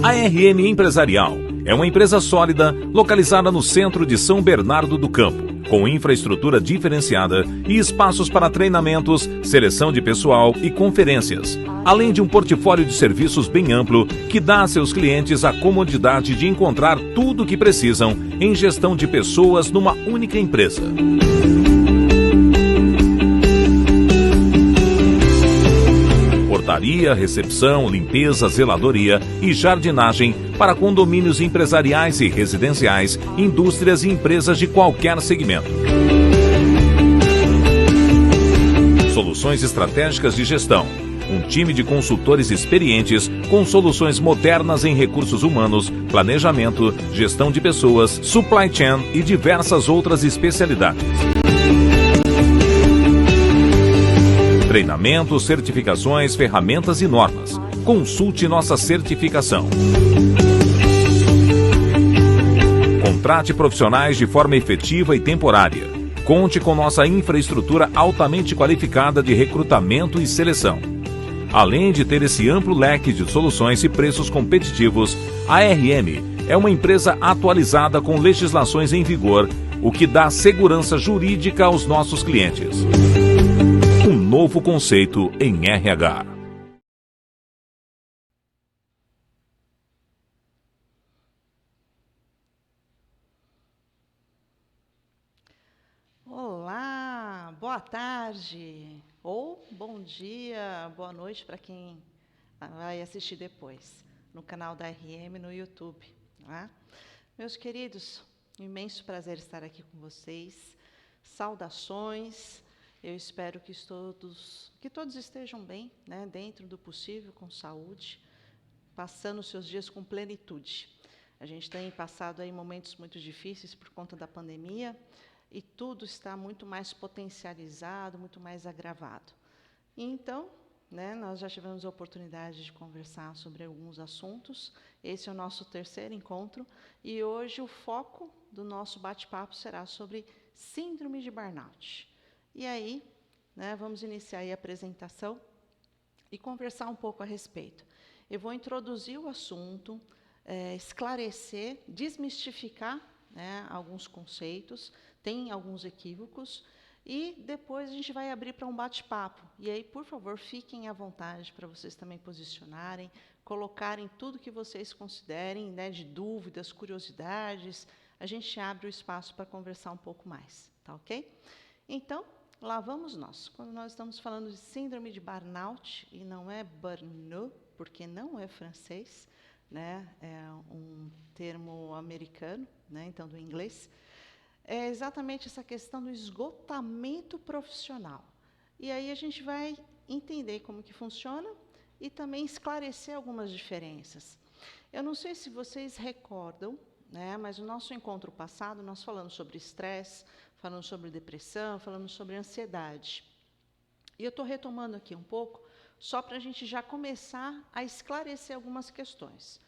A RM Empresarial é uma empresa sólida localizada no centro de São Bernardo do Campo, com infraestrutura diferenciada e espaços para treinamentos, seleção de pessoal e conferências, além de um portfólio de serviços bem amplo que dá a seus clientes a comodidade de encontrar tudo o que precisam em gestão de pessoas numa única empresa. Portaria, recepção, limpeza, zeladoria e jardinagem para condomínios empresariais e residenciais, indústrias e empresas de qualquer segmento. Soluções estratégicas de gestão. Um time de consultores experientes com soluções modernas em recursos humanos, planejamento, gestão de pessoas, supply chain e diversas outras especialidades. Treinamentos, certificações, ferramentas e normas. Consulte nossa certificação. Contrate profissionais de forma efetiva e temporária. Conte com nossa infraestrutura altamente qualificada de recrutamento e seleção. Além de ter esse amplo leque de soluções e preços competitivos, a RM é uma empresa atualizada com legislações em vigor, o que dá segurança jurídica aos nossos clientes. Um novo conceito em RH. Olá, boa tarde, ou bom dia, boa noite para quem vai assistir depois, no canal da RM no YouTube. Tá? Meus queridos, um imenso prazer estar aqui com vocês. Saudações. Eu espero que todos estejam bem, né, dentro do possível, com saúde, passando os seus dias com plenitude. A gente tem passado aí momentos muito difíceis por conta da pandemia e tudo está muito mais potencializado, muito mais agravado. E então, né, nós já tivemos a oportunidade de conversar sobre alguns assuntos. Esse é o nosso terceiro encontro e hoje o foco do nosso bate-papo será sobre síndrome de burnout. E aí, né, vamos iniciar aí a apresentação e conversar um pouco a respeito. Eu vou introduzir o assunto, esclarecer, desmistificar, né, alguns conceitos, tem alguns equívocos, e depois a gente vai abrir para um bate-papo. E aí, por favor, fiquem à vontade para vocês também posicionarem, colocarem tudo que vocês considerem, né, de dúvidas, curiosidades. A gente abre o espaço para conversar um pouco mais, tá ok? Então, lá vamos nós. Quando nós estamos falando de síndrome de burnout, e não é burnout, porque não é francês, né, é um termo americano, né, então do inglês, é exatamente essa questão do esgotamento profissional. E aí a gente vai entender como que funciona e também esclarecer algumas diferenças. Eu não sei se vocês recordam, né, mas no nosso encontro passado nós falamos sobre estresse, falamos sobre depressão, falamos sobre ansiedade. E eu estou retomando aqui um pouco, só para a gente já começar a esclarecer algumas questões.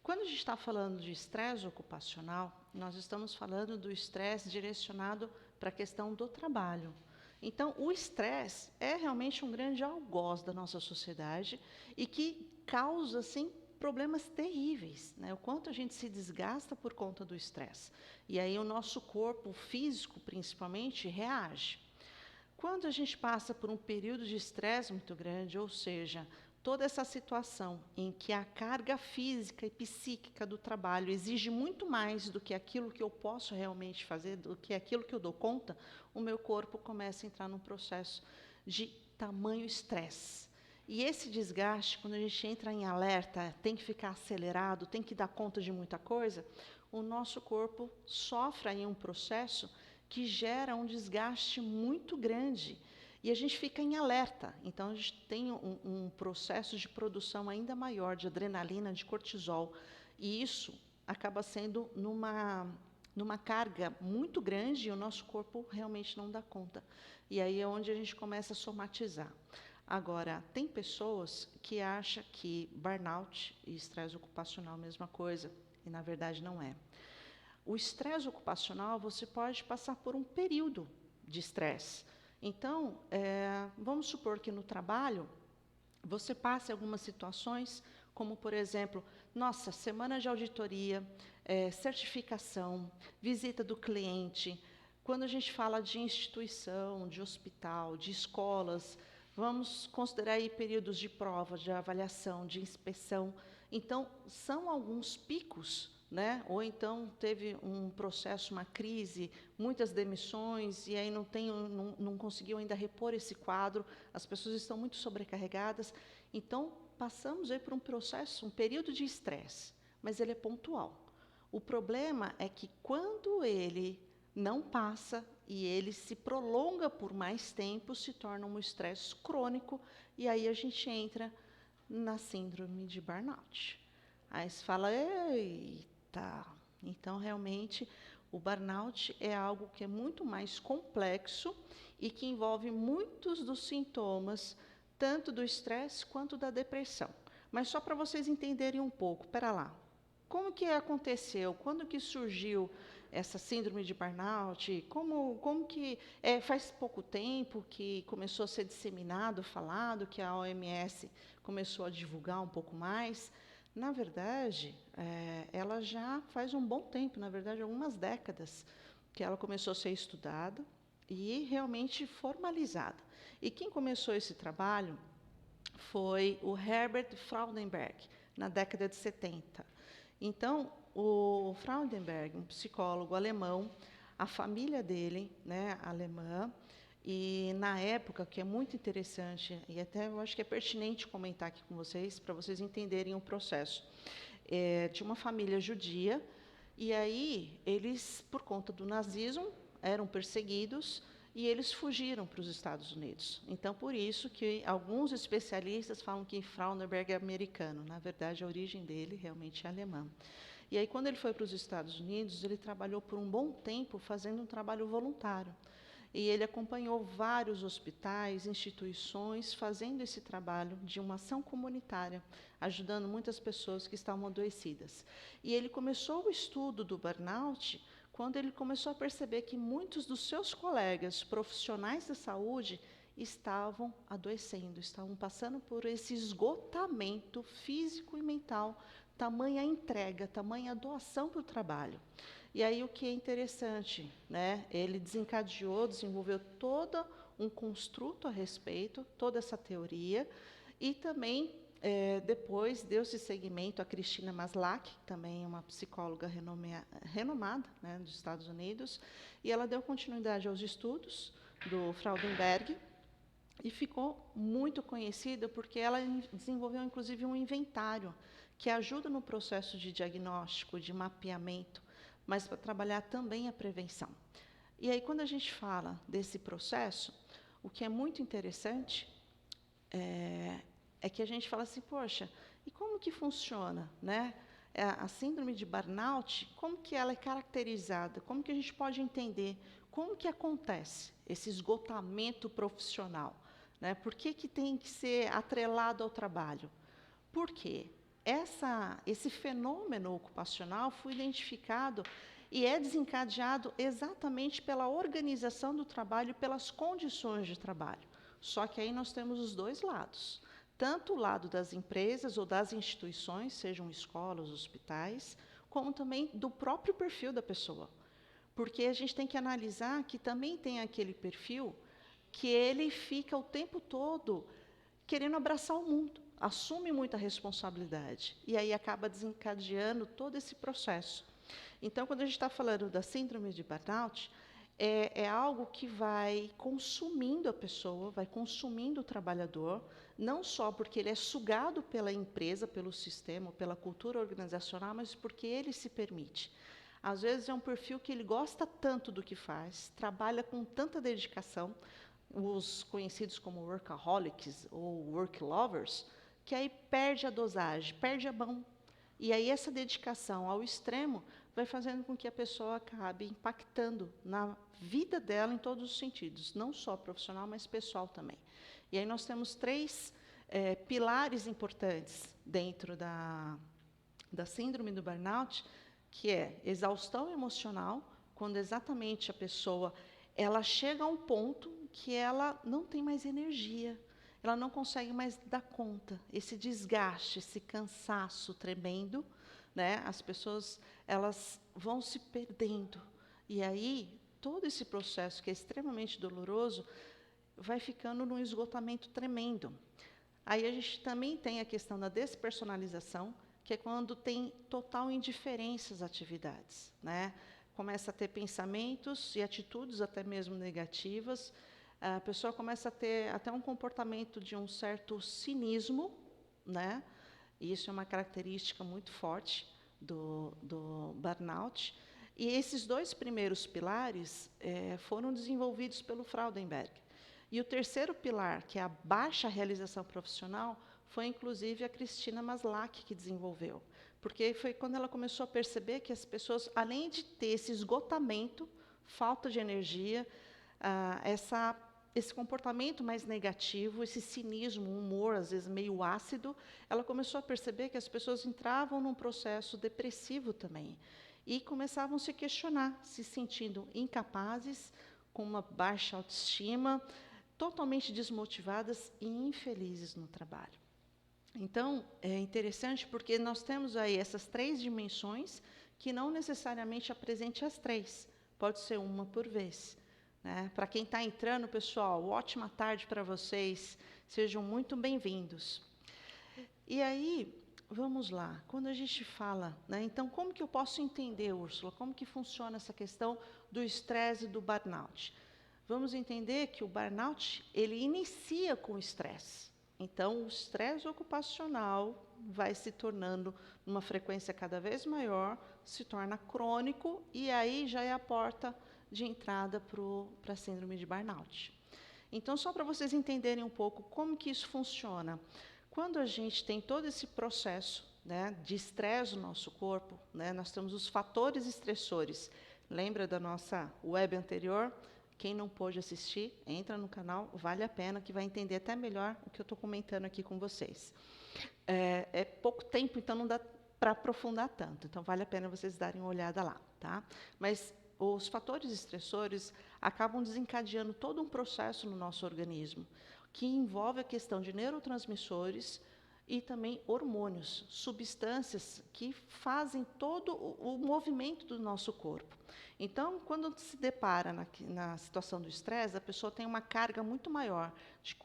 Quando a gente está falando de estresse ocupacional, nós estamos falando do estresse direcionado para a questão do trabalho. Então, o estresse é realmente um grande algoz da nossa sociedade e que causa, assim, problemas terríveis, né? O quanto a gente se desgasta por conta do estresse. E aí o nosso corpo físico, principalmente, reage. Quando a gente passa por um período de estresse muito grande, ou seja, toda essa situação em que a carga física e psíquica do trabalho exige muito mais do que aquilo que eu posso realmente fazer, do que aquilo que eu dou conta, o meu corpo começa a entrar num processo de tamanho estresse. E esse desgaste, quando a gente entra em alerta, tem que ficar acelerado, tem que dar conta de muita coisa, o nosso corpo sofre aí um processo que gera um desgaste muito grande. E a gente fica em alerta. Então, a gente tem um processo de produção ainda maior de adrenalina, de cortisol. E isso acaba sendo numa carga muito grande e o nosso corpo realmente não dá conta. E aí é onde a gente começa a somatizar. Agora, tem pessoas que acham que burnout e estresse ocupacional é a mesma coisa, e na verdade não é. O estresse ocupacional, você pode passar por um período de estresse. Então, vamos supor que no trabalho, você passe algumas situações, como, por exemplo, nossa, semana de auditoria, certificação, visita do cliente. Quando a gente fala de instituição, de hospital, de escolas, vamos considerar aí períodos de prova, de avaliação, de inspeção. Então, são alguns picos, né? Ou então teve um processo, uma crise, muitas demissões, e aí não conseguiu ainda repor esse quadro, as pessoas estão muito sobrecarregadas. Então, passamos aí por um processo, um período de estresse, mas ele é pontual. O problema é que quando ele não passa e ele se prolonga por mais tempo, se torna um estresse crônico, e aí a gente entra na síndrome de burnout. Aí se fala, eita, então realmente o burnout é algo que é muito mais complexo e que envolve muitos dos sintomas, tanto do estresse quanto da depressão. Mas só para vocês entenderem um pouco, espera lá, como que aconteceu, quando que surgiu essa síndrome de burnout, como que faz pouco tempo que começou a ser disseminado, falado, que a OMS começou a divulgar um pouco mais. Na verdade, ela já faz um bom tempo, na verdade, algumas décadas, que ela começou a ser estudada e realmente formalizada. E quem começou esse trabalho foi o Herbert Freudenberg, na década de 70. Então, o Freudenberg, um psicólogo alemão, a família dele, né, alemã, e na época, que é muito interessante, e até eu acho que é pertinente comentar aqui com vocês, para vocês entenderem o processo, de uma família judia, e aí eles, por conta do nazismo, eram perseguidos, e eles fugiram para os Estados Unidos. Então, por isso que alguns especialistas falam que Freudenberg é americano. Na verdade, a origem dele realmente é alemã. E aí, quando ele foi para os Estados Unidos, ele trabalhou por um bom tempo fazendo um trabalho voluntário. E ele acompanhou vários hospitais, instituições, fazendo esse trabalho de uma ação comunitária, ajudando muitas pessoas que estavam adoecidas. E ele começou o estudo do burnout quando ele começou a perceber que muitos dos seus colegas profissionais da saúde estavam adoecendo, estavam passando por esse esgotamento físico e mental, tamanha entrega, tamanha doação para o trabalho. E aí o que é interessante, né? Ele desenvolveu todo um construto a respeito, toda essa teoria, e também depois deu-se seguimento a Cristina Maslach, que também é uma psicóloga renomada, né, dos Estados Unidos, e ela deu continuidade aos estudos do Freudenberg e ficou muito conhecida porque ela desenvolveu, inclusive, um inventário que ajuda no processo de diagnóstico, de mapeamento, mas para trabalhar também a prevenção. E aí, quando a gente fala desse processo, o que é muito interessante é que a gente fala assim, poxa, e como que funciona, né? A síndrome de burnout, como que ela é caracterizada? Como que a gente pode entender? Como que acontece esse esgotamento profissional? Né? Por que tem que ser atrelado ao trabalho? Por quê? Esse fenômeno ocupacional foi identificado e é desencadeado exatamente pela organização do trabalho e pelas condições de trabalho. Só que aí nós temos os dois lados. Tanto o lado das empresas ou das instituições, sejam escolas, hospitais, como também do próprio perfil da pessoa. Porque a gente tem que analisar que também tem aquele perfil que ele fica o tempo todo querendo abraçar o mundo, assume muita responsabilidade, e aí acaba desencadeando todo esse processo. Então, quando a gente está falando da síndrome de burnout, é algo que vai consumindo a pessoa, vai consumindo o trabalhador, não só porque ele é sugado pela empresa, pelo sistema, pela cultura organizacional, mas porque ele se permite. Às vezes é um perfil que ele gosta tanto do que faz, trabalha com tanta dedicação, os conhecidos como workaholics ou work lovers, que aí perde a dosagem, perde a mão. E aí essa dedicação ao extremo vai fazendo com que a pessoa acabe impactando na vida dela em todos os sentidos, não só profissional, mas pessoal também. E aí nós temos três pilares importantes dentro da síndrome do burnout, que é exaustão emocional, quando exatamente a pessoa ela chega a um ponto que ela não tem mais energia, ela não consegue mais dar conta. Esse desgaste, esse cansaço tremendo, né? As pessoas, elas vão se perdendo. E aí, todo esse processo, que é extremamente doloroso, vai ficando num esgotamento tremendo. Aí a gente também tem a questão da despersonalização, que é quando tem total indiferença às atividades, né? Começa a ter pensamentos e atitudes até mesmo negativas, a pessoa começa a ter até um comportamento de um certo cinismo, né? E isso é uma característica muito forte do burnout. E esses 2 primeiros pilares foram desenvolvidos pelo Fraudenberg. E o terceiro pilar, que é a baixa realização profissional, foi inclusive a Cristina Maslach que desenvolveu. Porque foi quando ela começou a perceber que as pessoas, além de ter esse esgotamento, falta de energia, esse comportamento mais negativo, esse cinismo, um humor às vezes meio ácido, ela começou a perceber que as pessoas entravam num processo depressivo também. E começavam a se questionar, se sentindo incapazes, com uma baixa autoestima, totalmente desmotivadas e infelizes no trabalho. Então, é interessante porque nós temos aí essas 3 dimensões que não necessariamente apresente as 3, pode ser uma por vez. Né? Para quem está entrando, pessoal, ótima tarde para vocês, sejam muito bem-vindos. E aí, vamos lá, quando a gente fala, né, então como que eu posso entender, Úrsula, como que funciona essa questão do estresse e do burnout? Vamos entender que o burnout, ele inicia com o estresse. Então, o estresse ocupacional vai se tornando uma frequência cada vez maior, se torna crônico, e aí já é a porta de entrada para a síndrome de burnout. Então, só para vocês entenderem um pouco como que isso funciona. Quando a gente tem todo esse processo, né, de estresse no nosso corpo, né, nós temos os fatores estressores. Lembra da nossa web anterior? Quem não pôde assistir, entra no canal, vale a pena, que vai entender até melhor o que eu estou comentando aqui com vocês. É pouco tempo, então não dá para aprofundar tanto, então vale a pena vocês darem uma olhada lá, tá? Mas os fatores estressores acabam desencadeando todo um processo no nosso organismo, que envolve a questão de neurotransmissores e também hormônios, substâncias que fazem todo o movimento do nosso corpo. Então, quando se depara na situação do estresse, a pessoa tem uma carga muito maior de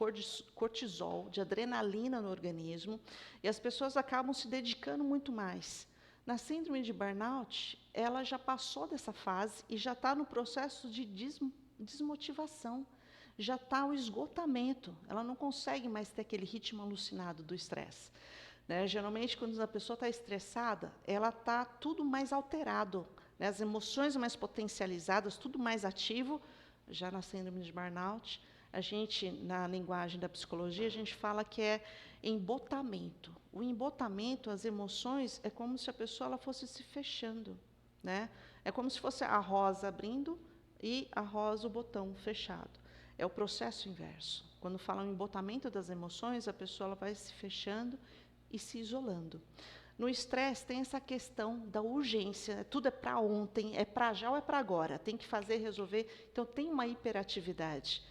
cortisol, de adrenalina no organismo, e as pessoas acabam se dedicando muito mais. Na síndrome de burnout, ela já passou dessa fase e já está no processo de desmotivação, já está o esgotamento, ela não consegue mais ter aquele ritmo alucinado do estresse. Né? Geralmente, quando a pessoa está estressada, ela está tudo mais alterado, né? As emoções mais potencializadas, tudo mais ativo. Já na síndrome de burnout, a gente, na linguagem da psicologia, a gente fala que é embotamento. O embotamento, as emoções, é como se a pessoa ela fosse se fechando. Né? É como se fosse a rosa abrindo e a rosa, o botão fechado. É o processo inverso. Quando falam em embotamento das emoções, a pessoa ela vai se fechando e se isolando. No estresse tem essa questão da urgência, tudo é para ontem, é para já ou é para agora, tem que fazer, resolver, então tem uma hiperatividade.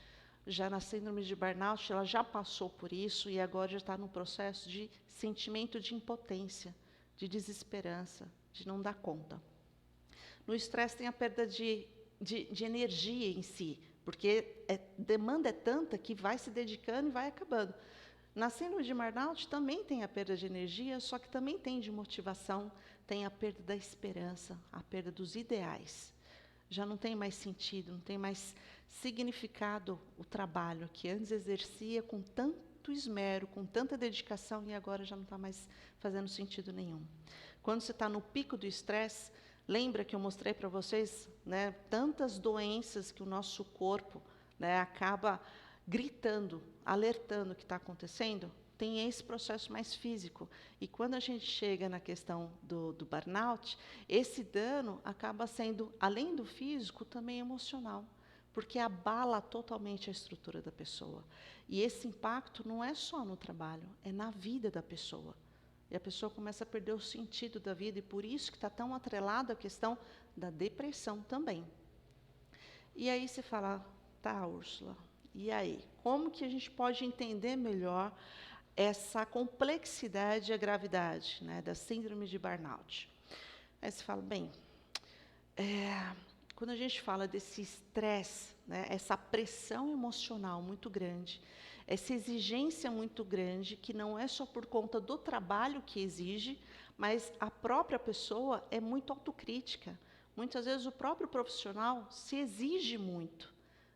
Já na síndrome de burnout, ela já passou por isso e agora já está no processo de sentimento de impotência, de desesperança, de não dar conta. No estresse tem a perda de energia em si, porque demanda é tanta que vai se dedicando e vai acabando. Na síndrome de burnout também tem a perda de energia, só que também tem de motivação, tem a perda da esperança, a perda dos ideais. Já não tem mais sentido, não tem mais significado o trabalho que antes exercia com tanto esmero, com tanta dedicação e agora já não está mais fazendo sentido nenhum. Quando você está no pico do estresse, lembra que eu mostrei para vocês, né, tantas doenças que o nosso corpo, né, acaba gritando, alertando o que está acontecendo? Tem esse processo mais físico. E quando a gente chega na questão do burnout, esse dano acaba sendo, além do físico, também emocional, porque abala totalmente a estrutura da pessoa. E esse impacto não é só no trabalho, é na vida da pessoa. E a pessoa começa a perder o sentido da vida, e por isso que está tão atrelado à questão da depressão também. E aí você fala, tá, Úrsula, E aí, como que a gente pode entender melhor essa complexidade e a gravidade, né, da síndrome de burnout? Aí você fala, bem, quando a gente fala desse estresse, né, essa pressão emocional muito grande, essa exigência muito grande, que não é só por conta do trabalho que exige, mas a própria pessoa é muito autocrítica. Muitas vezes o próprio profissional se exige muito,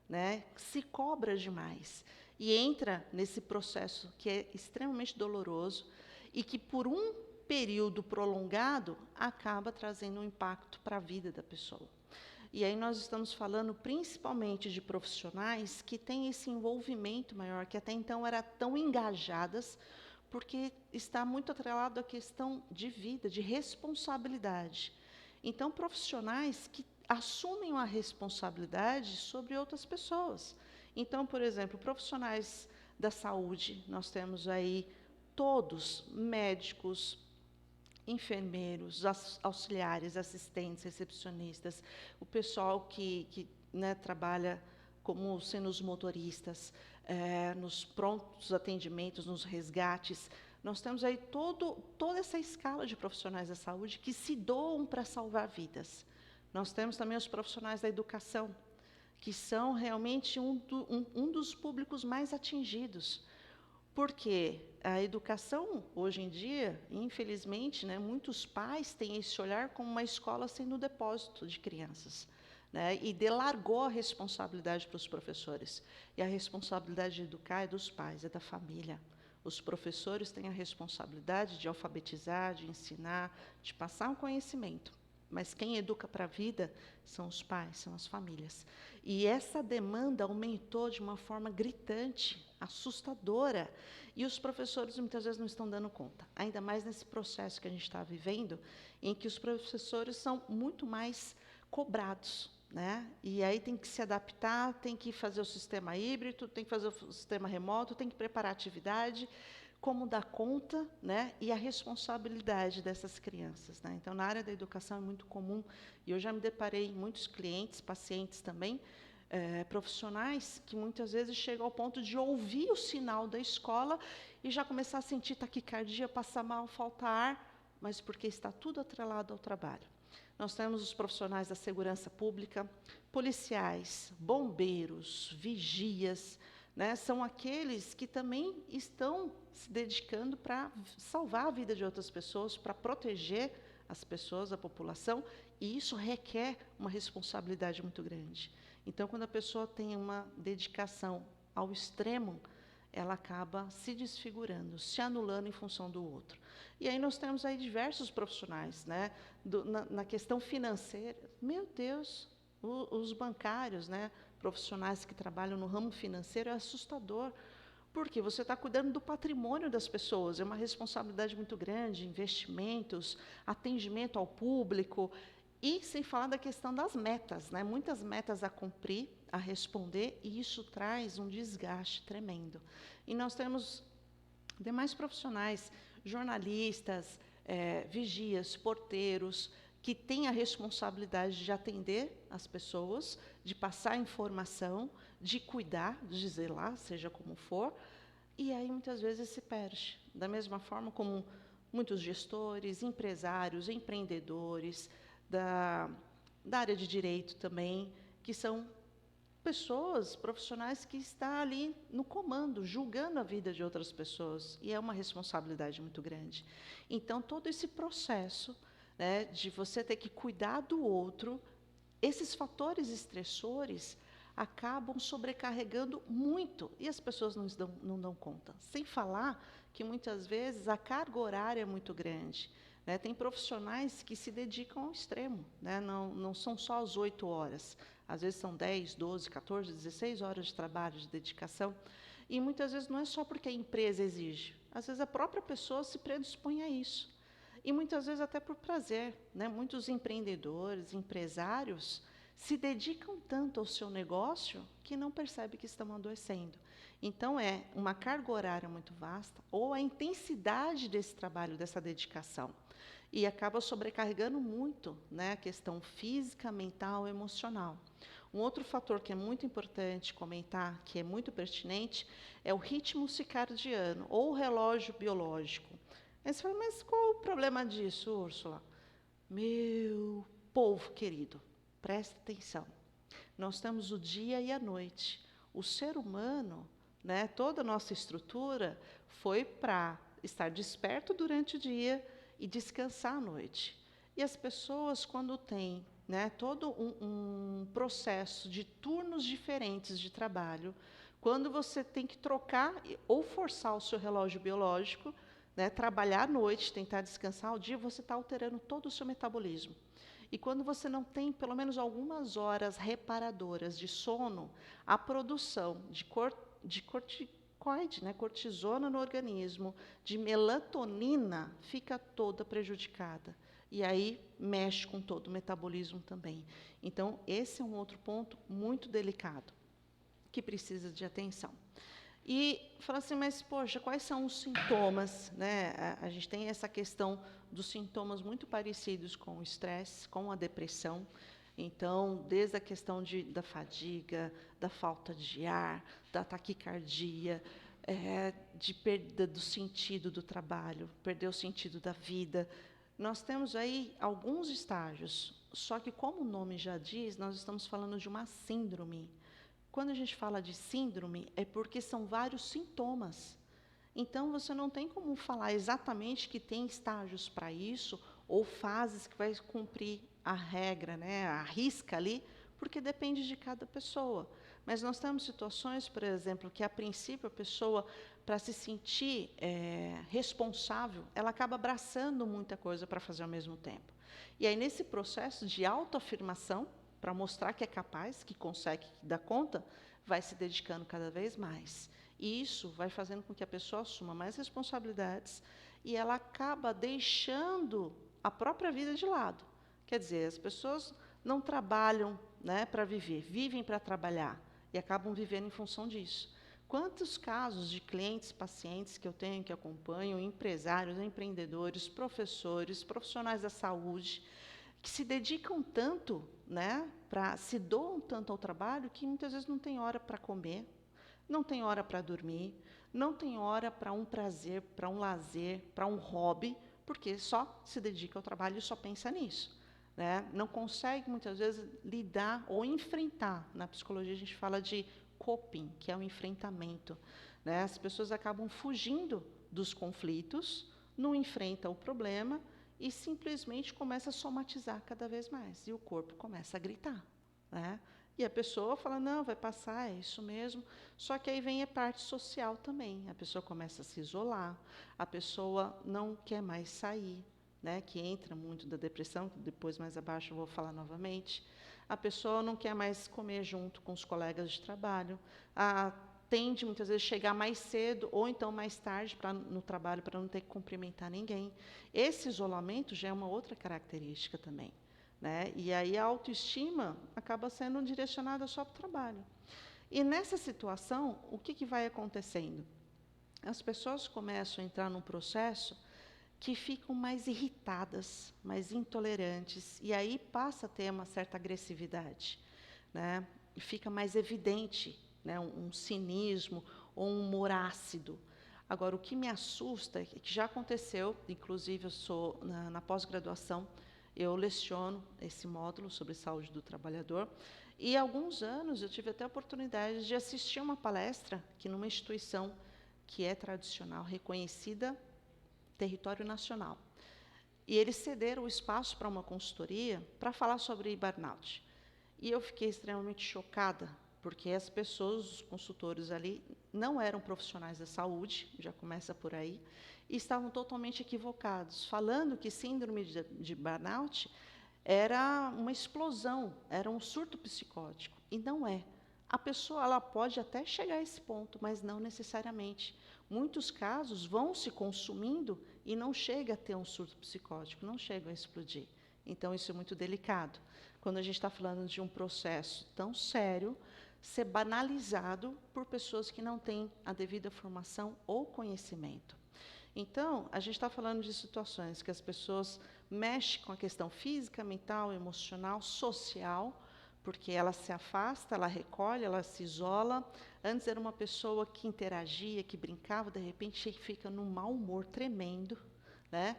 né, se cobra demais e entra nesse processo que é extremamente doloroso e que, por um período prolongado, acaba trazendo um impacto para a vida da pessoa. E aí nós estamos falando principalmente de profissionais que têm esse envolvimento maior, que até então eram tão engajadas, porque está muito atrelado à questão de vida, de responsabilidade. Então, profissionais que assumem uma responsabilidade sobre outras pessoas. Então, por exemplo, profissionais da saúde, nós temos aí todos, médicos, enfermeiros, auxiliares, assistentes, recepcionistas, o pessoal que né, trabalha como sendo os motoristas, nos prontos atendimentos, nos resgates. Nós temos aí toda essa escala de profissionais da saúde que se doam para salvar vidas. Nós temos também os profissionais da educação, que são realmente um dos públicos mais atingidos. Porque a educação, hoje em dia, infelizmente, né, muitos pais têm esse olhar como uma escola sendo depósito de crianças, né, e delargou a responsabilidade para os professores. E a responsabilidade de educar é dos pais, é da família. Os professores têm a responsabilidade de alfabetizar, de ensinar, de passar um conhecimento. Mas quem educa para a vida são os pais, são as famílias. E essa demanda aumentou de uma forma gritante, assustadora. E os professores muitas vezes não estão dando conta. Ainda mais nesse processo que a gente está vivendo, em que os professores são muito mais cobrados, né? E aí tem que se adaptar, tem que fazer o sistema híbrido, tem que fazer o sistema remoto, tem que preparar a atividade, como dar conta, né, e a responsabilidade dessas crianças, né? Então, na área da educação é muito comum, e eu já me deparei em muitos clientes, pacientes também, profissionais, que muitas vezes chegam ao ponto de ouvir o sinal da escola e já começar a sentir taquicardia, passar mal, falta ar, mas porque está tudo atrelado ao trabalho. Nós temos os profissionais da segurança pública, policiais, bombeiros, vigias, né, são aqueles que também estão se dedicando para salvar a vida de outras pessoas, para proteger as pessoas, a população, e isso requer uma responsabilidade muito grande. Então, quando a pessoa tem uma dedicação ao extremo, ela acaba se desfigurando, se anulando em função do outro. E aí nós temos aí diversos profissionais, né, na questão financeira. Meu Deus, os bancários, né, profissionais que trabalham no ramo financeiro, é assustador, porque você está cuidando do patrimônio das pessoas, é uma responsabilidade muito grande, investimentos, atendimento ao público, e sem falar da questão das metas, né? Muitas metas a cumprir, a responder, e isso traz um desgaste tremendo. E nós temos demais profissionais, jornalistas, vigias, porteiros, que têm a responsabilidade de atender as pessoas, de passar informação, de cuidar, de zelar, seja como for, e aí muitas vezes se perde. Da mesma forma como muitos gestores, empresários, empreendedores, da área de direito também, que são pessoas, profissionais que estão ali no comando, julgando a vida de outras pessoas, e é uma responsabilidade muito grande. Então, todo esse processo, né, de você ter que cuidar do outro, esses fatores estressores acabam sobrecarregando muito, e as pessoas não dão conta. Sem falar que, muitas vezes, a carga horária é muito grande. Né? Tem profissionais que se dedicam ao extremo, né? Não são só as 8 horas, às vezes são 10, 12, 14, 16 horas de trabalho, de dedicação, e muitas vezes não é só porque a empresa exige, às vezes a própria pessoa se predispõe a isso, e muitas vezes até por prazer, né? Muitos empreendedores, empresários, se dedicam tanto ao seu negócio que não percebem que estão adoecendo. Então, é uma carga horária muito vasta, ou a intensidade desse trabalho, dessa dedicação, e acaba sobrecarregando muito, né, a questão física, mental, emocional. Um outro fator que é muito importante comentar, que é muito pertinente, é o ritmo circadiano, ou relógio biológico. Aí você fala, mas qual o problema disso, Úrsula? Meu povo querido, presta atenção. Nós temos o dia e a noite. O ser humano, né, toda a nossa estrutura foi para estar desperto durante o dia e descansar à noite. E as pessoas, quando têm, né, todo um processo de turnos diferentes de trabalho, quando você tem que trocar ou forçar o seu relógio biológico, né, trabalhar à noite, tentar descansar ao dia, você está alterando todo o seu metabolismo. E quando você não tem pelo menos algumas horas reparadoras de sono, a produção de corticoide, né, cortisona no organismo, de melatonina, fica toda prejudicada. E aí mexe com todo o metabolismo também. Então, esse é um outro ponto muito delicado, que precisa de atenção. E fala assim, mas, poxa, quais são os sintomas? Né? A gente tem essa questão dos sintomas muito parecidos com o estresse, com a depressão. Então, desde a questão da fadiga, da falta de ar, da taquicardia, de perda do sentido do trabalho, perder o sentido da vida. Nós temos aí alguns estágios, só que, como o nome já diz, nós estamos falando de uma síndrome. Quando a gente fala de síndrome, é porque são vários sintomas. Então, você não tem como falar exatamente que tem estágios para isso, ou fases que vai cumprir a regra, né, a risca ali, porque depende de cada pessoa. Mas nós temos situações, por exemplo, que a princípio a pessoa, para se sentir responsável, ela acaba abraçando muita coisa para fazer ao mesmo tempo. E aí, nesse processo de autoafirmação, para mostrar que é capaz, que consegue, que dá conta, vai se dedicando cada vez mais. E isso vai fazendo com que a pessoa assuma mais responsabilidades e ela acaba deixando a própria vida de lado. Quer dizer, as pessoas não trabalham, né, para viver, vivem para trabalhar e acabam vivendo em função disso. Quantos casos de clientes, pacientes que eu tenho, que acompanho, empresários, empreendedores, professores, profissionais da saúde, que se dedicam tanto, né, se doam tanto ao trabalho, que muitas vezes não tem hora para comer, não tem hora para dormir, não tem hora para um prazer, para um lazer, para um hobby, porque só se dedica ao trabalho e só pensa nisso. Né? Não consegue, muitas vezes, lidar ou enfrentar. Na psicologia, a gente fala de coping, que é o enfrentamento. Né? As pessoas acabam fugindo dos conflitos, não enfrentam o problema, e simplesmente começa a somatizar cada vez mais. E o corpo começa a gritar. Né? E a pessoa fala, não, vai passar, é isso mesmo. Só que aí vem a parte social também. A pessoa começa a se isolar, a pessoa não quer mais sair, né? Que entra muito da depressão, que depois mais abaixo eu vou falar novamente. A pessoa não quer mais comer junto com os colegas de trabalho, tende muitas vezes a chegar mais cedo ou então mais tarde no trabalho para não ter que cumprimentar ninguém. Esse isolamento já é uma outra característica também. Né? E aí a autoestima acaba sendo direcionada só para o trabalho. E nessa situação, o que vai acontecendo? As pessoas começam a entrar num processo que ficam mais irritadas, mais intolerantes, e aí passa a ter uma certa agressividade. Né? E fica mais evidente, né, um cinismo ou um humor ácido. Agora, o que me assusta, que já aconteceu, inclusive eu sou na pós-graduação, eu leciono esse módulo sobre saúde do trabalhador, e há alguns anos eu tive até a oportunidade de assistir uma palestra que numa instituição que é tradicional, reconhecida, território nacional. E eles cederam o espaço para uma consultoria para falar sobre burnout. E eu fiquei extremamente chocada, porque as pessoas, os consultores ali, não eram profissionais da saúde, já começa por aí, e estavam totalmente equivocados, falando que síndrome de burnout era uma explosão, era um surto psicótico, e não é. A pessoa ela pode até chegar a esse ponto, mas não necessariamente. Muitos casos vão se consumindo e não chega a ter um surto psicótico, não chegam a explodir. Então, isso é muito delicado. Quando a gente está falando de um processo tão sério, ser banalizado por pessoas que não têm a devida formação ou conhecimento. Então, a gente está falando de situações que as pessoas mexem com a questão física, mental, emocional, social, porque ela se afasta, ela recolhe, ela se isola. Antes era uma pessoa que interagia, que brincava, de repente fica num mau humor tremendo, né?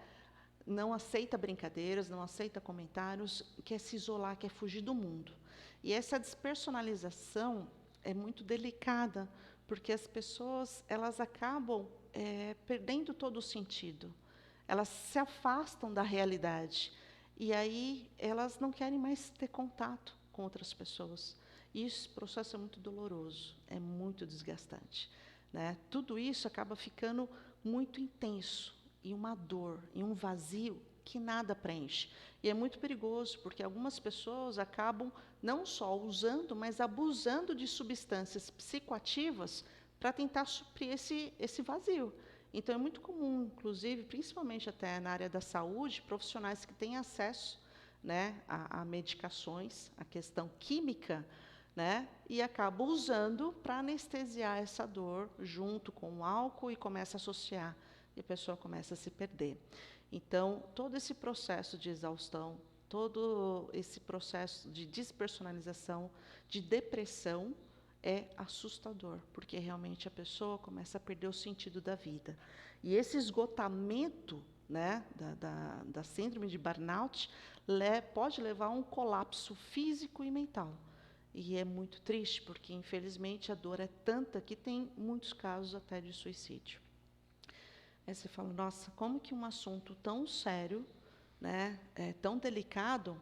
Não aceita brincadeiras, não aceita comentários, quer se isolar, quer fugir do mundo. E essa despersonalização é muito delicada, porque as pessoas elas acabam perdendo todo o sentido. Elas se afastam da realidade. E aí elas não querem mais ter contato com outras pessoas. E esse processo é muito doloroso, é muito desgastante, né? Tudo isso acaba ficando muito intenso, e uma dor, e um vazio que nada preenche. E é muito perigoso, porque algumas pessoas acabam não só usando, mas abusando de substâncias psicoativas para tentar suprir esse vazio. Então, é muito comum, inclusive, principalmente até na área da saúde, profissionais que têm acesso, né, a medicações, a questão química, né, e acabam usando para anestesiar essa dor junto com o álcool e começa a associar, e a pessoa começa a se perder. Então, todo esse processo de exaustão, todo esse processo de despersonalização, de depressão, é assustador, porque realmente a pessoa começa a perder o sentido da vida. E esse esgotamento, né, da síndrome de burnout pode levar a um colapso físico e mental. E é muito triste, porque, infelizmente, a dor é tanta que tem muitos casos até de suicídio. Aí você fala, nossa, como que um assunto tão sério, né, tão delicado,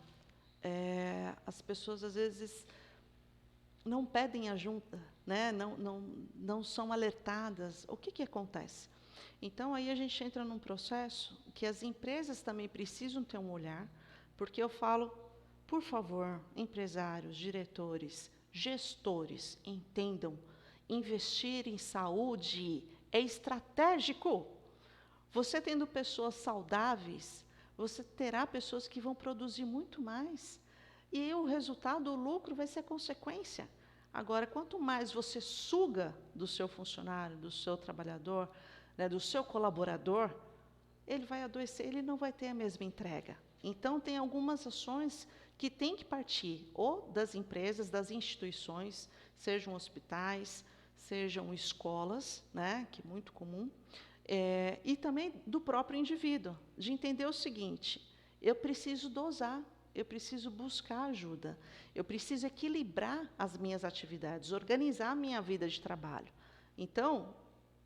as pessoas, às vezes, não pedem ajuda, né? Não são alertadas. O que acontece? Então, aí a gente entra num processo que as empresas também precisam ter um olhar, porque eu falo, por favor, empresários, diretores, gestores, entendam, investir em saúde é estratégico. Você tendo pessoas saudáveis, você terá pessoas que vão produzir muito mais. E o resultado, o lucro, vai ser consequência. Agora, quanto mais você suga do seu funcionário, do seu trabalhador, né, do seu colaborador, ele vai adoecer, ele não vai ter a mesma entrega. Então, tem algumas ações que têm que partir ou das empresas, das instituições, sejam hospitais, sejam escolas, né, que é muito comum, e também do próprio indivíduo, de entender o seguinte, eu preciso dosar, eu preciso buscar ajuda, eu preciso equilibrar as minhas atividades, organizar a minha vida de trabalho. Então,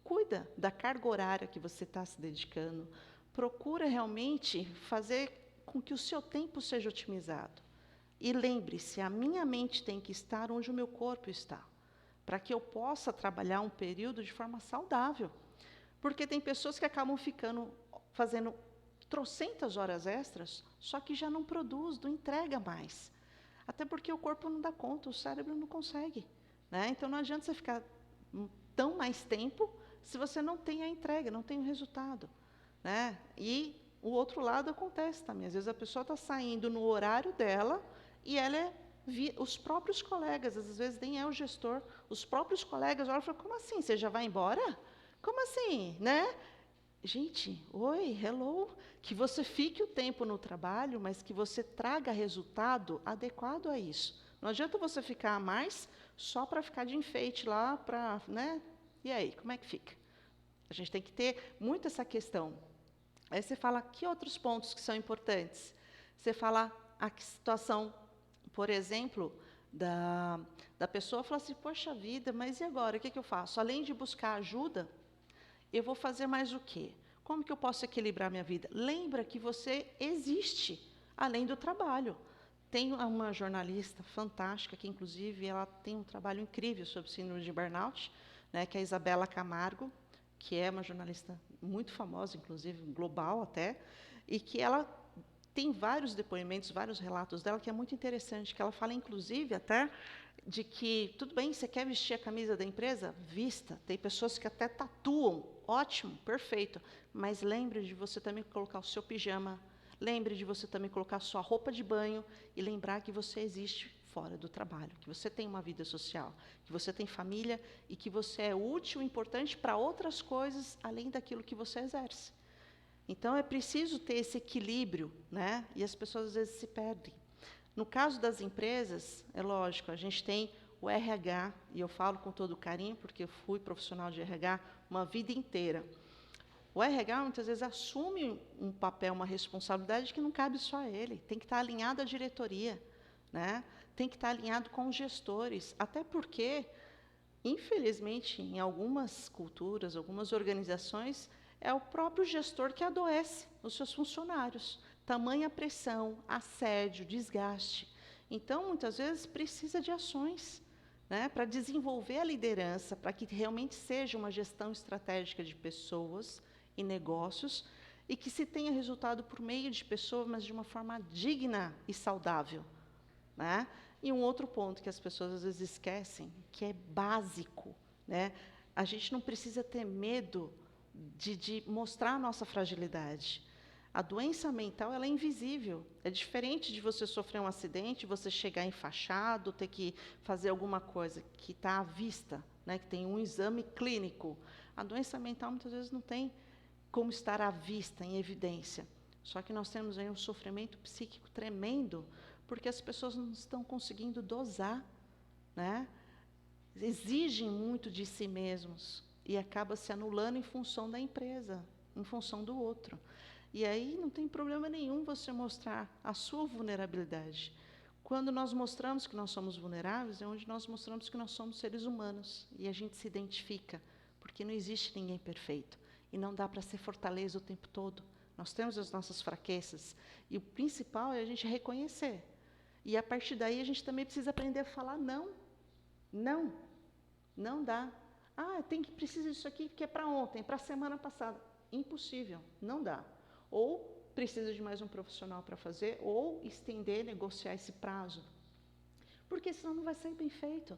cuida da carga horária que você está se dedicando, procura realmente fazer com que o seu tempo seja otimizado. E lembre-se, a minha mente tem que estar onde o meu corpo está, para que eu possa trabalhar um período de forma saudável. Porque tem pessoas que acabam fazendo trocentas horas extras, só que já não produz, não entrega mais. Até porque o corpo não dá conta, o cérebro não consegue, né? Então, não adianta você ficar tão mais tempo se você não tem a entrega, não tem o resultado, né? E o outro lado acontece também. Às vezes a pessoa está saindo no horário dela e ela os próprios colegas, às vezes nem é o gestor, os próprios colegas olham e falam, como assim, você já vai embora? Como assim, né? Gente, oi, hello, que você fique o tempo no trabalho, mas que você traga resultado adequado a isso. Não adianta você ficar a mais só para ficar de enfeite lá, né? E aí, como é que fica? A gente tem que ter muito essa questão. Aí você fala, que outros pontos que são importantes? Você fala a situação, por exemplo, da pessoa fala assim, poxa vida, mas e agora, o que eu faço? Além de buscar ajuda, eu vou fazer mais o quê? Como que eu posso equilibrar minha vida? Lembra que você existe, além do trabalho. Tem uma jornalista fantástica, que inclusive ela tem um trabalho incrível sobre síndrome de burnout, né, que é a Isabela Camargo, que é uma jornalista muito famosa, inclusive global até, e que ela tem vários depoimentos, vários relatos dela, que é muito interessante, que ela fala, inclusive, até de que, tudo bem, você quer vestir a camisa da empresa? Vista. Tem pessoas que até tatuam. Ótimo, perfeito. Mas lembre de você também colocar o seu pijama, lembre de você também colocar a sua roupa de banho e lembrar que você existe fora do trabalho, que você tem uma vida social, que você tem família e que você é útil e importante para outras coisas além daquilo que você exerce. Então, é preciso ter esse equilíbrio, né? E as pessoas às vezes se perdem. No caso das empresas, é lógico, a gente tem o RH, e eu falo com todo carinho, porque eu fui profissional de RH uma vida inteira. O RH, muitas vezes, assume um papel, uma responsabilidade que não cabe só a ele. Tem que estar alinhado à diretoria, né? Tem que estar alinhado com os gestores. Até porque, infelizmente, em algumas culturas, algumas organizações, é o próprio gestor que adoece os seus funcionários. Tamanha pressão, assédio, desgaste. Então, muitas vezes, precisa de ações, né, para desenvolver a liderança, para que realmente seja uma gestão estratégica de pessoas e negócios, e que se tenha resultado por meio de pessoas, mas de uma forma digna e saudável, né? E um outro ponto que as pessoas às vezes esquecem, que é básico, né? A gente não precisa ter medo de mostrar a nossa fragilidade. A doença mental, ela é invisível. É diferente de você sofrer um acidente, você chegar enfaixado, ter que fazer alguma coisa que está à vista, né, que tem um exame clínico. A doença mental, muitas vezes, não tem como estar à vista, em evidência. Só que nós temos aí um sofrimento psíquico tremendo, porque as pessoas não estão conseguindo dosar, né? Exigem muito de si mesmos e acaba se anulando em função da empresa, em função do outro. E aí não tem problema nenhum você mostrar a sua vulnerabilidade. Quando nós mostramos que nós somos vulneráveis, é onde nós mostramos que nós somos seres humanos e a gente se identifica, porque não existe ninguém perfeito. E não dá para ser fortaleza o tempo todo. Nós temos as nossas fraquezas. E o principal é a gente reconhecer. E, a partir daí, a gente também precisa aprender a falar não. Não. Não dá. Precisa disso aqui, porque é para ontem, para a semana passada. Impossível. Não dá. Ou precisa de mais um profissional para fazer, ou estender, negociar esse prazo. Porque senão não vai sair bem feito,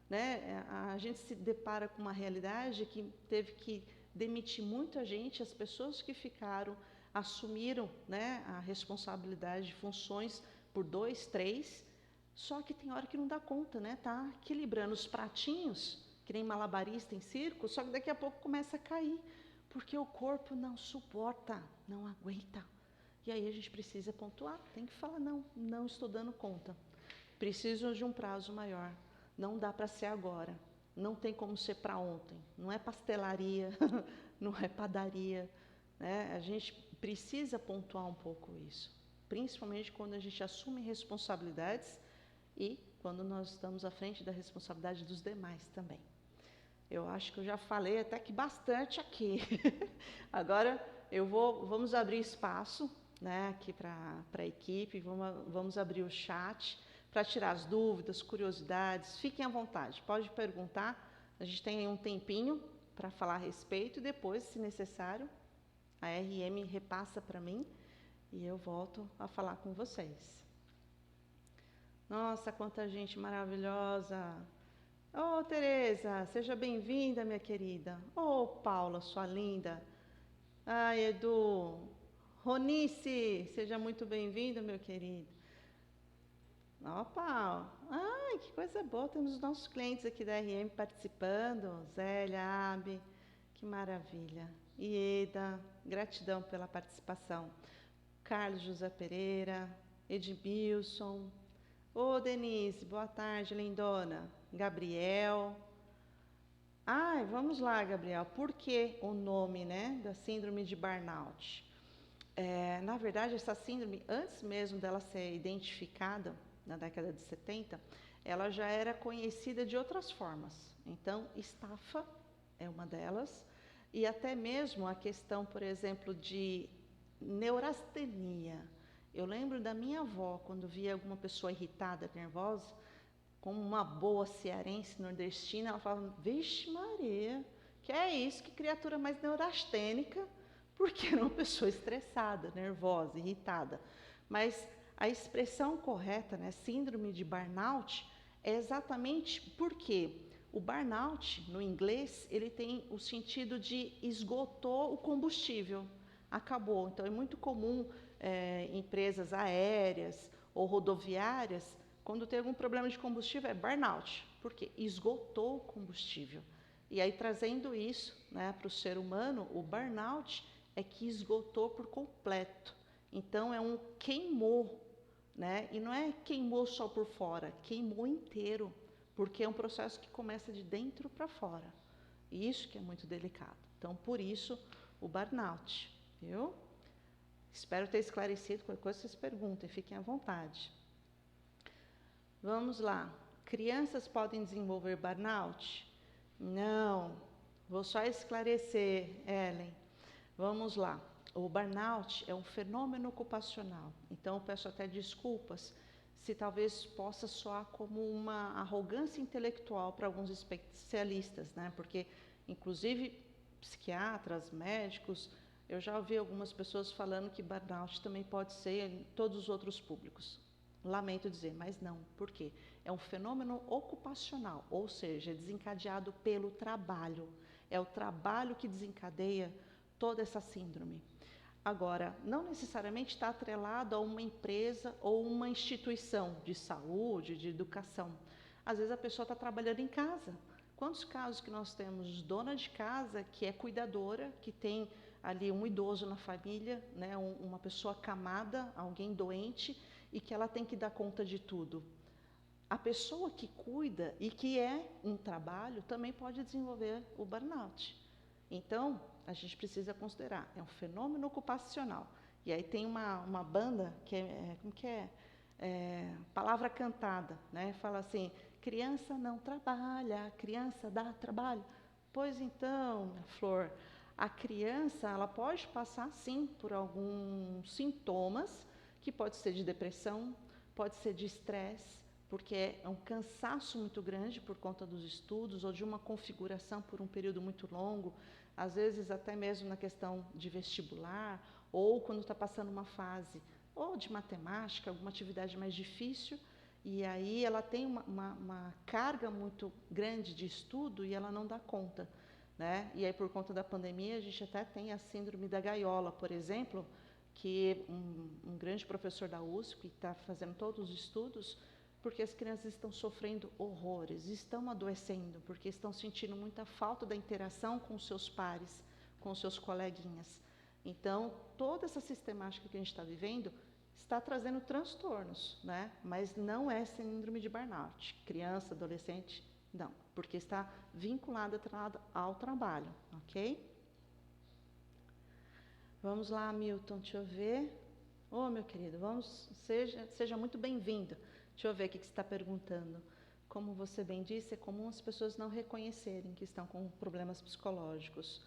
né? A gente se depara com uma realidade que teve que demitir muita gente, as pessoas que ficaram assumiram, né, a responsabilidade de funções por 2, 3, só que tem hora que não dá conta, né? Tá equilibrando os pratinhos, que nem malabarista em circo, só que daqui a pouco começa a cair, porque o corpo não suporta, não aguenta. E aí a gente precisa pontuar, tem que falar, não estou dando conta. Preciso de um prazo maior, não dá para ser agora. Não tem como ser para ontem, não é pastelaria, não é padaria, né? A gente precisa pontuar um pouco isso, principalmente quando a gente assume responsabilidades e quando nós estamos à frente da responsabilidade dos demais também. Eu acho que eu já falei até que bastante aqui. Agora vamos abrir espaço, né, aqui para a equipe, vamos abrir o chat para tirar as dúvidas, curiosidades. Fiquem à vontade, pode perguntar. A gente tem aí um tempinho para falar a respeito e depois, se necessário, a RM repassa para mim e eu volto a falar com vocês. Nossa, quanta gente maravilhosa! Ô, Tereza, seja bem-vinda, minha querida. Ô, Paula, sua linda. Ai, Edu. Ronice, seja muito bem-vindo, meu querido. Opa, ai, que coisa boa, temos os nossos clientes aqui da RM participando, Zélia, Abi, que maravilha. Ieda, gratidão pela participação. Carlos José Pereira, Edmilson, ô Denise, boa tarde, lindona. Gabriel. Ai, vamos lá, Gabriel, por que o nome, né, da síndrome de burnout? Na verdade, essa síndrome, antes mesmo dela ser identificada, na década de 70, ela já era conhecida de outras formas. Então, estafa é uma delas, e até mesmo a questão, por exemplo, de neurastenia. Eu lembro da minha avó, quando via alguma pessoa irritada, nervosa, como uma boa cearense nordestina, ela falava, vixe Maria, que é isso, que criatura mais neurastênica, porque era uma pessoa estressada, nervosa, irritada. Mas a expressão correta, né, síndrome de burnout, é exatamente porque o burnout, no inglês, ele tem o sentido de esgotou o combustível, acabou. Então, é muito comum empresas aéreas ou rodoviárias, quando tem algum problema de combustível, é burnout, porque esgotou o combustível. E aí, trazendo isso, né, para o ser humano, o burnout é que esgotou por completo. Então, é um queimou, né? E não é queimou só por fora, queimou inteiro, porque é um processo que começa de dentro para fora. E isso que é muito delicado. Então, por isso, o burnout, viu? Espero ter esclarecido. Qualquer coisa vocês perguntem, fiquem à vontade. Vamos lá. Crianças podem desenvolver burnout? Não. Vou só esclarecer, Ellen. Vamos lá. O burnout é um fenômeno ocupacional. Então, eu peço até desculpas se talvez possa soar como uma arrogância intelectual para alguns especialistas, né? Porque, inclusive, psiquiatras, médicos, eu já ouvi algumas pessoas falando que burnout também pode ser em todos os outros públicos. Lamento dizer, mas não. Por quê? É um fenômeno ocupacional, ou seja, é desencadeado pelo trabalho. É o trabalho que desencadeia toda essa síndrome. Agora, não necessariamente está atrelado a uma empresa ou uma instituição de saúde, de educação. Às vezes a pessoa está trabalhando em casa. Quantos casos que nós temos? Dona de casa que é cuidadora, que tem ali um idoso na família, né, uma pessoa acamada, alguém doente, e que ela tem que dar conta de tudo. A pessoa que cuida e que é um trabalho também pode desenvolver o burnout. Então, a gente precisa considerar, é um fenômeno ocupacional. E aí tem uma banda que como que é? Palavra cantada, né? Fala assim, criança não trabalha, criança dá trabalho. Pois então, minha flor, a criança, ela pode passar sim por alguns sintomas, que pode ser de depressão, pode ser de estresse, porque é um cansaço muito grande por conta dos estudos ou de uma configuração por um período muito longo, às vezes até mesmo na questão de vestibular, ou quando está passando uma fase ou de matemática, alguma atividade mais difícil, e aí ela tem uma carga muito grande de estudo e ela não dá conta, né? E aí por conta da pandemia a gente até tem a síndrome da gaiola, por exemplo, que um grande professor da USP está fazendo todos os estudos, porque as crianças estão sofrendo horrores, estão adoecendo, porque estão sentindo muita falta da interação com os seus pares, com os seus coleguinhas. Então, toda essa sistemática que a gente está vivendo está trazendo transtornos, né? Mas não é síndrome de burnout. Criança, adolescente, não, porque está vinculada ao trabalho, ok? Vamos lá, Milton, deixa eu ver. Ô, meu querido, seja muito bem-vindo. Deixa eu ver o que você está perguntando. Como você bem disse, é comum as pessoas não reconhecerem que estão com problemas psicológicos.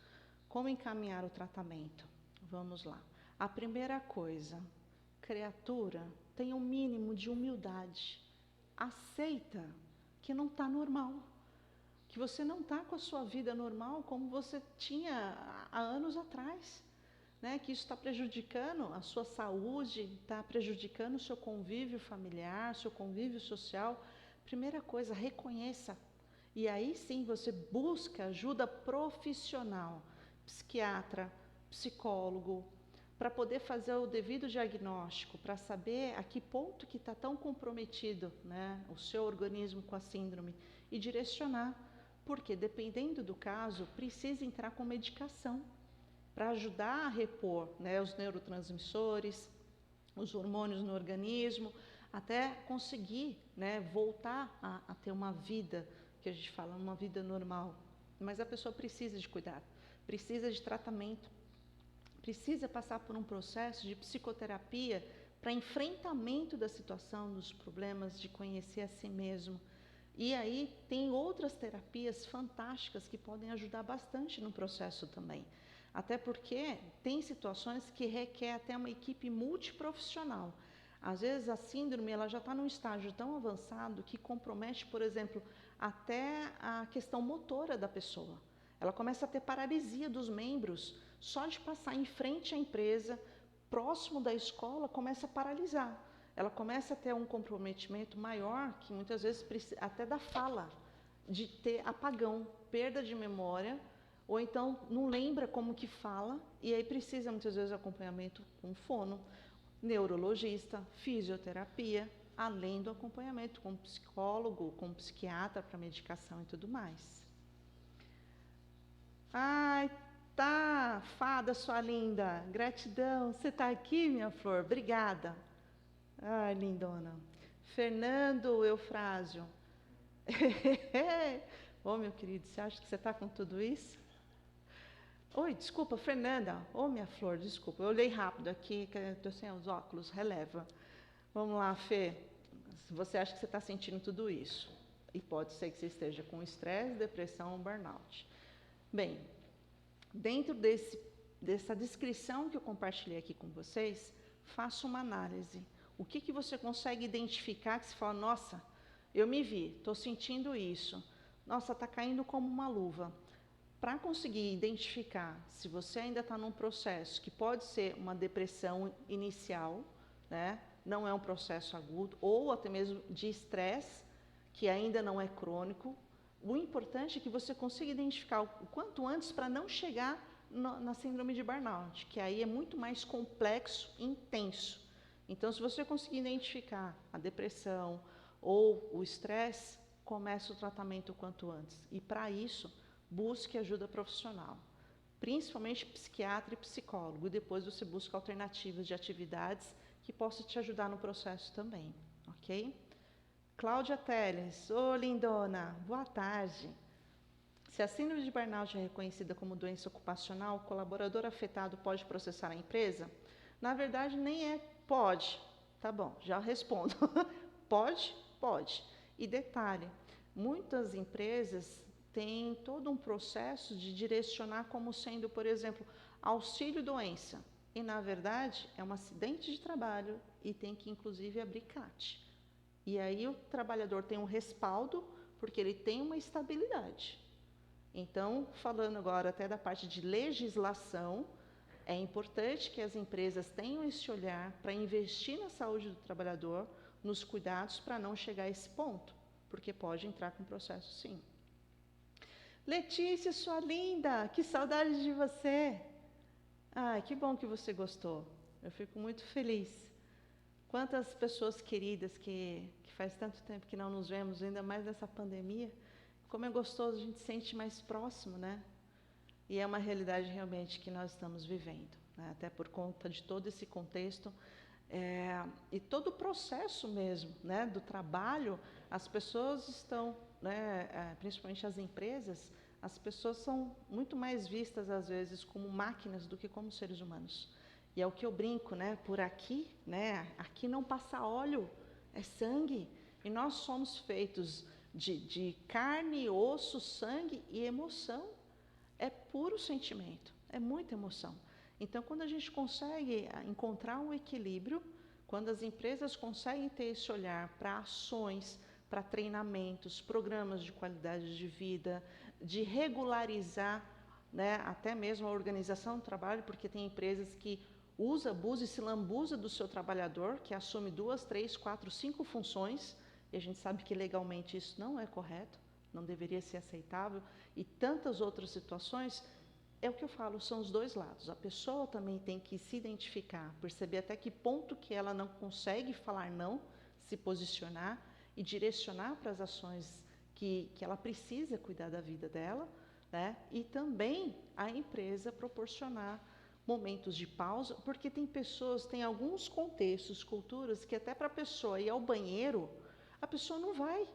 Como encaminhar o tratamento? Vamos lá. A primeira coisa, criatura, tenha um mínimo de humildade. Aceita que não está normal. Que você não está com a sua vida normal como você tinha há anos atrás. Né, que isso está prejudicando a sua saúde, está prejudicando o seu convívio familiar, seu convívio social. Primeira coisa, reconheça. E aí sim você busca ajuda profissional, psiquiatra, psicólogo, para poder fazer o devido diagnóstico, para saber a que ponto que está tão comprometido, né, o seu organismo com a síndrome e direcionar. Porque dependendo do caso, precisa entrar com medicação, para ajudar a repor, né, os neurotransmissores, os hormônios no organismo, até conseguir, né, voltar a ter uma vida, que a gente fala, uma vida normal. Mas a pessoa precisa de cuidado, precisa de tratamento, precisa passar por um processo de psicoterapia para enfrentamento da situação, dos problemas, de conhecer a si mesmo. E aí tem outras terapias fantásticas que podem ajudar bastante no processo também. Até porque tem situações que requer até uma equipe multiprofissional. Às vezes a síndrome ela já está num estágio tão avançado que compromete, por exemplo, até a questão motora da pessoa. Ela começa a ter paralisia dos membros, só de passar em frente à empresa, próximo da escola, começa a paralisar. Ela começa a ter um comprometimento maior, que muitas vezes até da fala, de ter apagão, perda de memória, ou então não lembra como que fala, e aí precisa muitas vezes de acompanhamento com fono, neurologista, fisioterapia, além do acompanhamento com psicólogo, com psiquiatra para medicação e tudo mais. Ai, tá, fada sua linda, gratidão, você está aqui, minha flor, obrigada. Ai, lindona. Fernando Eufrásio. Ô, meu querido, você acha que você está com tudo isso? Oi, desculpa, Fernanda. Ô, minha flor, desculpa. Eu olhei rápido aqui, que eu estou sem os óculos, releva. Vamos lá, Fê. Você acha que você está sentindo tudo isso? E pode ser que você esteja com estresse, depressão ou burnout. Bem, dentro dessa descrição que eu compartilhei aqui com vocês, faça uma análise. O que você consegue identificar que você fala, nossa, eu me vi, estou sentindo isso. Nossa, está caindo como uma luva. Para conseguir identificar se você ainda está num processo que pode ser uma depressão inicial, né? Não é um processo agudo, ou até mesmo de estresse, que ainda não é crônico, o importante é que você consiga identificar o quanto antes para não chegar na síndrome de burnout, que aí é muito mais complexo e intenso. Então, se você conseguir identificar a depressão ou o estresse, comece o tratamento o quanto antes. E para isso, busque ajuda profissional, principalmente psiquiatra e psicólogo, e depois você busca alternativas de atividades que possam te ajudar no processo também, ok? Cláudia Teles, ô lindona, boa tarde. Se a síndrome de burnout é reconhecida como doença ocupacional, o colaborador afetado pode processar a empresa? Na verdade, nem é pode. Tá bom, já respondo. Pode? Pode. E detalhe, muitas empresas têm todo um processo de direcionar como sendo, por exemplo, auxílio-doença. E, na verdade, é um acidente de trabalho e tem que, inclusive, abrir CAT. E aí o trabalhador tem um respaldo, porque ele tem uma estabilidade. Então, falando agora até da parte de legislação, é importante que as empresas tenham esse olhar para investir na saúde do trabalhador, nos cuidados para não chegar a esse ponto, porque pode entrar com processo sim. Letícia, sua linda, que saudade de você! Ai, que bom que você gostou, eu fico muito feliz. Quantas pessoas queridas que faz tanto tempo que não nos vemos, ainda mais nessa pandemia, como é gostoso, a gente se sente mais próximo, né? E é uma realidade realmente que nós estamos vivendo, né? Até por conta de todo esse contexto e todo o processo mesmo, né? Do trabalho, as pessoas estão, né? Principalmente as empresas, as pessoas são muito mais vistas às vezes como máquinas do que como seres humanos. E é o que eu brinco, né? Por aqui, né? Aqui não passa óleo, é sangue. E nós somos feitos de carne, osso, sangue e emoção. É puro sentimento, é muita emoção. Então, quando a gente consegue encontrar um equilíbrio, quando as empresas conseguem ter esse olhar para ações, para treinamentos, programas de qualidade de vida, de regularizar, né, até mesmo a organização do trabalho, porque tem empresas que usa, abusa e se lambuza do seu trabalhador, que assume 2, 3, 4, 5 funções, e a gente sabe que legalmente isso não é correto, não deveria ser aceitável, e tantas outras situações, é o que eu falo, são os dois lados. A pessoa também tem que se identificar, perceber até que ponto que ela não consegue falar não, se posicionar e direcionar para as ações que ela precisa cuidar da vida dela, né? E também a empresa proporcionar momentos de pausa, porque tem pessoas, tem alguns contextos, culturas, que até para a pessoa ir ao banheiro, a pessoa não vai.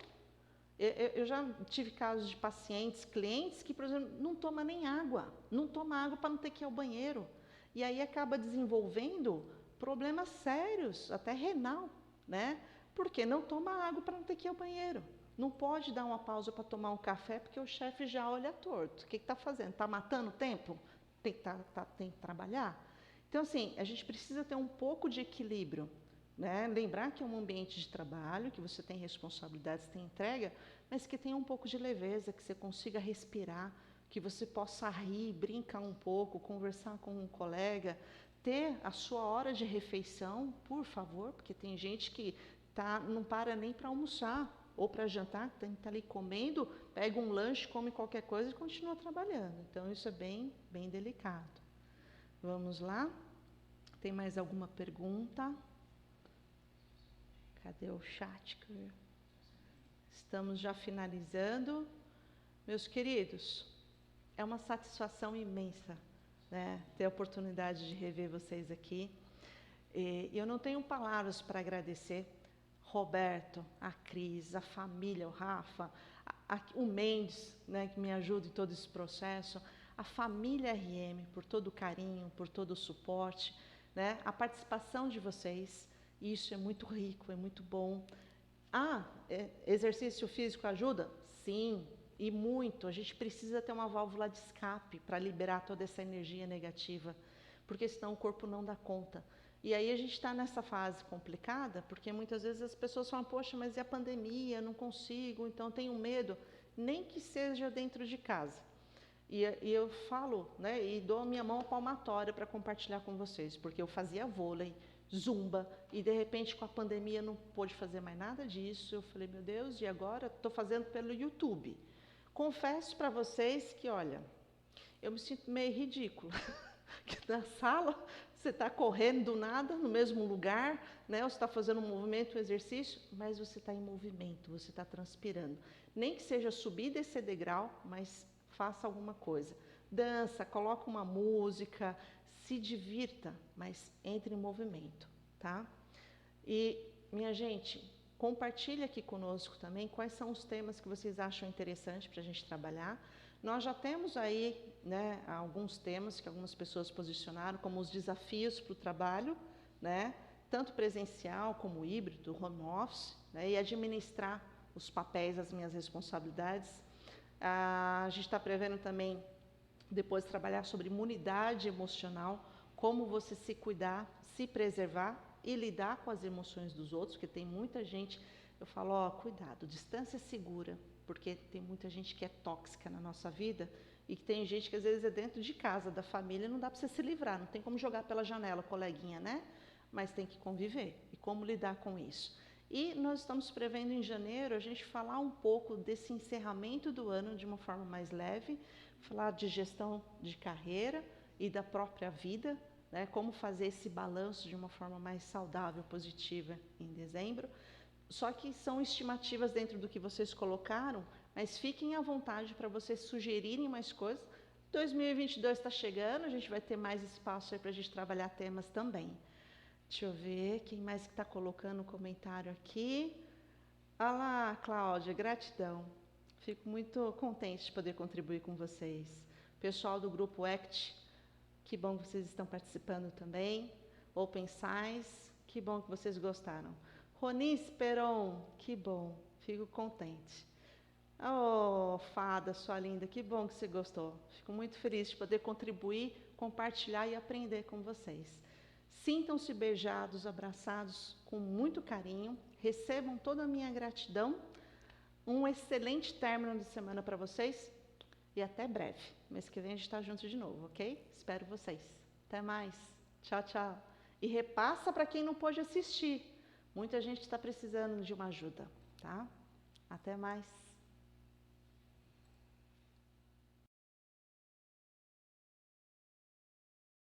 Eu já tive casos de pacientes, clientes, que, por exemplo, não toma nem água, não toma água para não ter que ir ao banheiro. E aí acaba desenvolvendo problemas sérios, até renal, né? Porque não toma água para não ter que ir ao banheiro. Não pode dar uma pausa para tomar um café, porque o chefe já olha torto. O que está fazendo? Está matando tempo? Tem que trabalhar? Então, assim, a gente precisa ter um pouco de equilíbrio, né? Lembrar que é um ambiente de trabalho, que você tem responsabilidades, tem entrega, mas que tenha um pouco de leveza, que você consiga respirar, que você possa rir, brincar um pouco, conversar com um colega, ter a sua hora de refeição, por favor, porque tem gente que não para nem para almoçar ou para jantar, tem que estar ali comendo, pega um lanche, come qualquer coisa e continua trabalhando. Então, isso é bem, bem delicado. Vamos lá? Tem mais alguma pergunta? Cadê o chat? Estamos já finalizando. Meus queridos, é uma satisfação imensa, né, ter a oportunidade de rever vocês aqui. E eu não tenho palavras para agradecer Roberto, a Cris, a família, o Rafa, o Mendes, né, que me ajuda em todo esse processo, a família RM, por todo o carinho, por todo o suporte, né, a participação de vocês, isso é muito rico, é muito bom. Exercício físico ajuda? Sim, e muito. A gente precisa ter uma válvula de escape para liberar toda essa energia negativa, porque senão o corpo não dá conta. E aí a gente está nessa fase complicada, porque muitas vezes as pessoas falam, poxa, mas e a pandemia? Não consigo, então tenho medo, nem que seja dentro de casa. E eu falo, né, e dou a minha mão palmatória para compartilhar com vocês, porque eu fazia vôlei, zumba, e de repente com a pandemia não pude fazer mais nada disso. Eu falei, meu Deus, e agora? Estou fazendo pelo YouTube. Confesso para vocês que, olha, eu me sinto meio ridícula. Que na sala você está correndo do nada, no mesmo lugar, né? Ou você está fazendo um movimento, um exercício, mas você está em movimento, você está transpirando. Nem que seja subir e descer degrau, mas faça alguma coisa. Dança, coloca uma música, se divirta, mas entre em movimento, tá? E, minha gente, compartilhe aqui conosco também quais são os temas que vocês acham interessante para a gente trabalhar. Nós já temos aí, né, alguns temas que algumas pessoas posicionaram, como os desafios para o trabalho, né, tanto presencial como híbrido, home office, né, e administrar os papéis, as minhas responsabilidades. A gente está prevendo também, depois, trabalhar sobre imunidade emocional, como você se cuidar, se preservar e lidar com as emoções dos outros, porque tem muita gente, eu falo, cuidado, distância segura, porque tem muita gente que é tóxica na nossa vida e que tem gente que às vezes é dentro de casa, da família, não dá para você se livrar, não tem como jogar pela janela, coleguinha, né? Mas tem que conviver e como lidar com isso. E nós estamos prevendo em janeiro a gente falar um pouco desse encerramento do ano de uma forma mais leve, falar de gestão de carreira e da própria vida, né? Como fazer esse balanço de uma forma mais saudável, positiva em dezembro. Só que são estimativas dentro do que vocês colocaram, mas fiquem à vontade para vocês sugerirem mais coisas. 2022 está chegando, a gente vai ter mais espaço aí para a gente trabalhar temas também. Deixa eu ver, quem mais que está colocando comentário aqui? Ah lá, Cláudia, gratidão. Fico muito contente de poder contribuir com vocês. Pessoal do grupo ACT, que bom que vocês estão participando também. Open Science, que bom que vocês gostaram. Ronice Peron, que bom, fico contente. Oh, Fada, sua linda, que bom que você gostou. Fico muito feliz de poder contribuir, compartilhar e aprender com vocês. Sintam-se beijados, abraçados com muito carinho, recebam toda a minha gratidão. Um excelente término de semana para vocês e até breve. Mês que vem a gente está junto de novo, ok? Espero vocês. Até mais. Tchau, tchau. E repassa para quem não pôde assistir. Muita gente está precisando de uma ajuda, tá? Até mais.